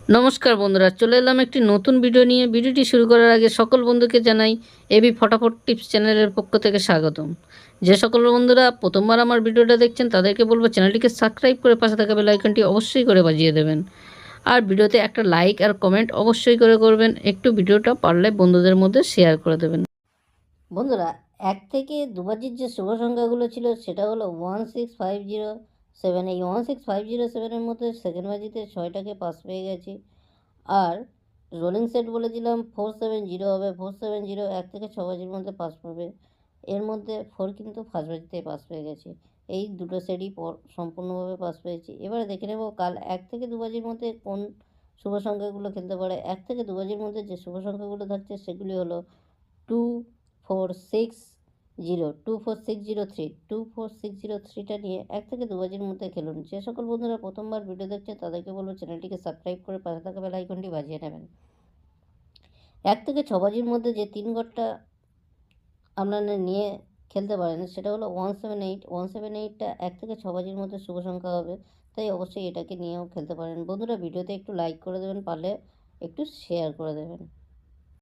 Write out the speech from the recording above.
নমস্কার বন্ধুরা, চলে এলাম একটি নতুন ভিডিও নিয়ে। ভিডিওটি শুরু করার আগে সকল বন্ধুকে জানাই এবি ফটাফট টিপস চ্যানেলের পক্ষ থেকে স্বাগতম। যে সকল বন্ধুরা প্রথমবার আমার ভিডিওটা দেখছেন তাদেরকে বলবো চ্যানেলটিকে সাবস্ক্রাইব করে পাশে থাকা বেল আইকনটি অবশ্যই করে বাজিয়ে দেবেন। আর ভিডিওতে একটা লাইক আর কমেন্ট অবশ্যই করে করবেন। একটু ভিডিওটা পারলে বন্ধুদের মধ্যে শেয়ার করে দেবেন। বন্ধুরা, 1 থেকে 2 বাজির যে শুভ সংখ্যাগুলো ছিল সেটা হলো 16507। এই 16507 এর মধ্যে সেকেন্ড বাজিতে 6টাকে পাস পেয়ে গেছি। আর রোলিং সেট বলেছিলাম 470 হবে। 470 1 থেকে 6 বাজির মধ্যে পাস পাবে। এর মধ্যে 4 কিন্তু ফার্স্ট বাজিতে পাস পেয়ে গেছে। এই দুটো সেটই সম্পূর্ণভাবে পাস পেয়েছি। এবারে দেখে নেব কাল 1 থেকে 2 বাজির মধ্যে কোন শুভ সংখ্যাগুলো খেলতে পারে। 1 থেকে 2 বাজির মধ্যে যে শুভ সংখ্যাগুলো থাকছে সেগুলি হলো 2460, 24603। 24603টা নিয়ে 1 থেকে 2 বাজির মধ্যে খেলুন। যে সকল বন্ধুরা প্রথমবার ভিডিও দেখছেন তাদেরকে বলবো চ্যানেলটিকে সাবস্ক্রাইব করে পাশে থাকা বেল আইকনটি বাজিয়ে নেবেন। 1 থেকে 6 বাজির মধ্যে যে 3 ঘরটা আপনারা নিয়ে খেলতে পারেন সেটা হলো 178। 178টা 1 থেকে 6 বাজির মধ্যে শুভ সংখ্যা হবে, তাই অবশ্যই এটাকে নিয়েও খেলতে পারেন। বন্ধুরা ভিডিওতে একটু লাইক করে দেবেন, পারলে একটু শেয়ার করে দেবেন।